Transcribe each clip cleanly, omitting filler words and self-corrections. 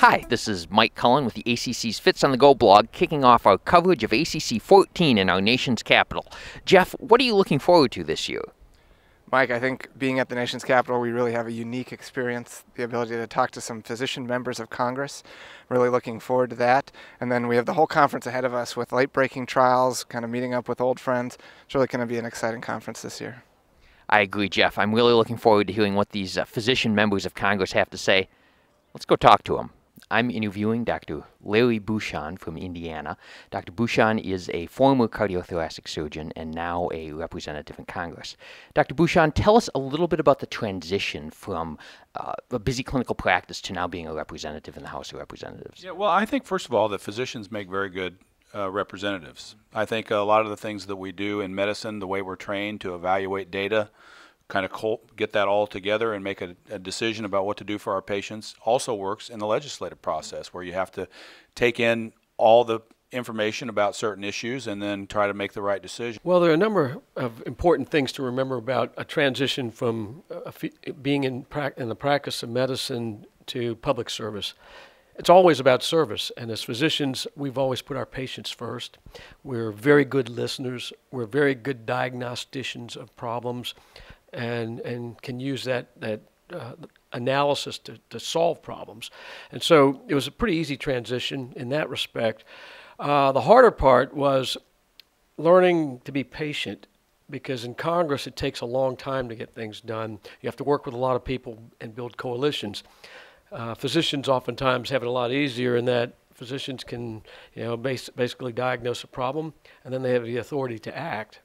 Hi, this is Mike Cullen with the ACC's Fits on the Go blog, kicking off our coverage of ACC 14 in our nation's capital. Jeff, what are you looking forward to this year? Mike, I think being at the nation's capital, we really have a unique experience, the ability to talk to some physician members of Congress. Really looking forward to that. And then we have the whole conference ahead of us with late-breaking trials, kind of meeting up with old friends. It's really going to be an exciting conference this year. I agree, Jeff. I'm really looking forward to hearing what these physician members of Congress have to say. Let's go talk to them. I'm interviewing Dr. Larry Bucshon from Indiana. Dr. Bucshon is a former cardiothoracic surgeon and now a representative in Congress. Dr. Bucshon, tell us a little bit about the transition from a busy clinical practice to now being a representative in the House of Representatives. Yeah, well, I think, first of all, that physicians make very good representatives. I think a lot of the things that we do in medicine, the way we're trained to evaluate data, kind of get that all together and make a decision about what to do for our patients, also works in the legislative process, where you have to take in all the information about certain issues and then try to make the right decision. Well, there are a number of important things to remember about a transition from being in the practice of medicine to public service. It's always about service, and as physicians, we've always put our patients first. We're very good listeners. We're very good diagnosticians of problems, and can use that analysis to solve problems. And so it was a pretty easy transition in that respect. The harder part was learning to be patient, because in Congress it takes a long time to get things done. You have to work with a lot of people and build coalitions. Physicians oftentimes have it a lot easier in that physicians can, basically diagnose a problem, and then they have the authority to act.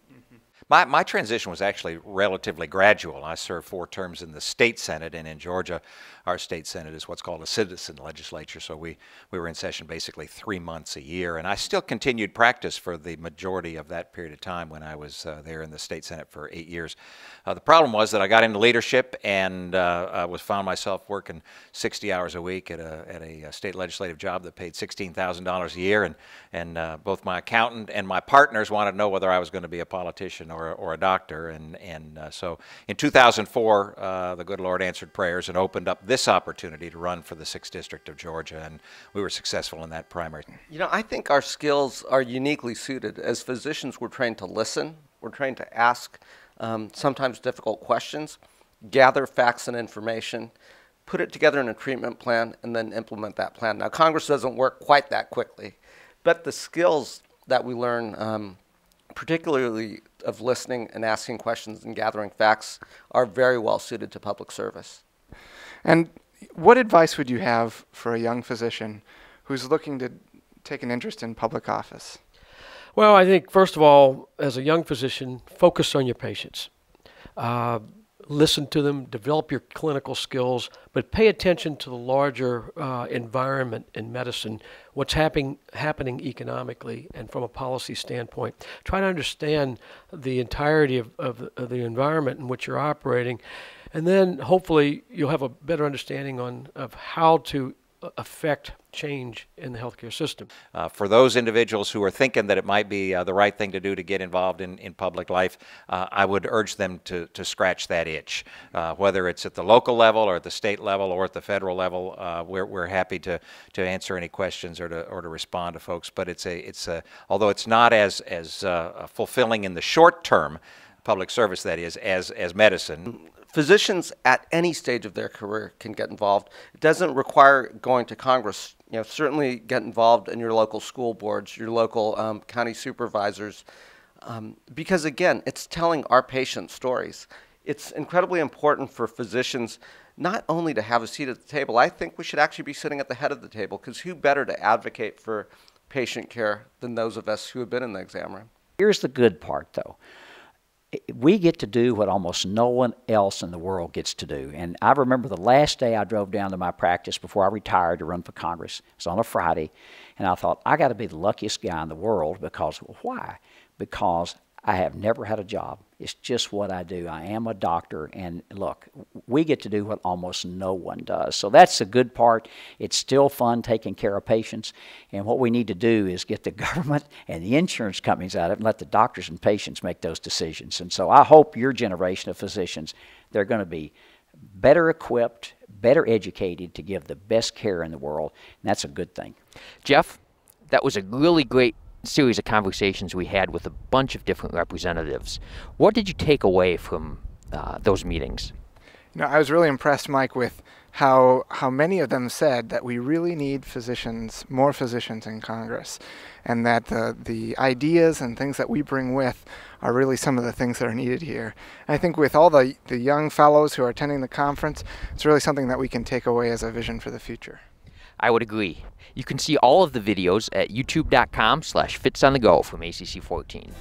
My transition was actually relatively gradual. I served 4 terms in the state Senate, and in Georgia, our state Senate is what's called a citizen legislature, so we were in session basically 3 months a year, and I still continued practice for the majority of that period of time when I was there in the state Senate for 8 years. The problem was that I got into leadership and I found myself working 60 hours a week at a state legislative job that paid $16,000 a year, and both my accountant and my partners wanted to know whether I was going to be a politician or a doctor, and so in 2004, the good Lord answered prayers and opened up this opportunity to run for the 6th District of Georgia, and we were successful in that primary. I think our skills are uniquely suited. As physicians, we're trained to listen, we're trained to ask sometimes difficult questions, gather facts and information, put it together in a treatment plan, and then implement that plan. Now, Congress doesn't work quite that quickly, but the skills that we learn, particularly of listening and asking questions and gathering facts, are very well suited to public service. And what advice would you have for a young physician who's looking to take an interest in public office? Well, I think, first of all, as a young physician, focus on your patients. Listen to them, develop your clinical skills, but pay attention to the larger environment in medicine, what's happening economically and from a policy standpoint. Try to understand the entirety of the environment in which you're operating, and then hopefully you'll have a better understanding of how to affect change in the healthcare system. For those individuals who are thinking that it might be the right thing to do to get involved in public life, I would urge them to scratch that itch. Whether it's at the local level or at the state level or at the federal level, we're happy to answer any questions or to respond to folks. But although it's not as fulfilling in the short term, public service that is, as medicine. Physicians at any stage of their career can get involved. It doesn't require going to Congress. Certainly get involved in your local school boards, your local county supervisors, because again, it's telling our patients stories. It's incredibly important for physicians not only to have a seat at the table. I think we should actually be sitting at the head of the table, because who better to advocate for patient care than those of us who have been in the exam room? Here's the good part, though. We get to do what almost no one else in the world gets to do. And I remember the last day I drove down to my practice before I retired to run for Congress. It was on a Friday, and I thought, I got to be the luckiest guy in the world, because why? Because I have never had a job. It's just what I do. I am a doctor, and look, we get to do what almost no one does. So that's the good part. It's still fun taking care of patients, and what we need to do is get the government and the insurance companies out of it and let the doctors and patients make those decisions. And so I hope your generation of physicians, they're going to be better equipped, better educated to give the best care in the world, and that's a good thing. Jeff, that was a really great series of conversations we had with a bunch of different representatives. What did you take away from those meetings? You know, I was really impressed, Mike, with how many of them said that we really need physicians, more physicians in Congress, and that the ideas and things that we bring with are really some of the things that are needed here. And I think with all the young fellows who are attending the conference, it's really something that we can take away as a vision for the future. I would agree. You can see all of the videos at youtube.com/fitsonthego from ACC 14.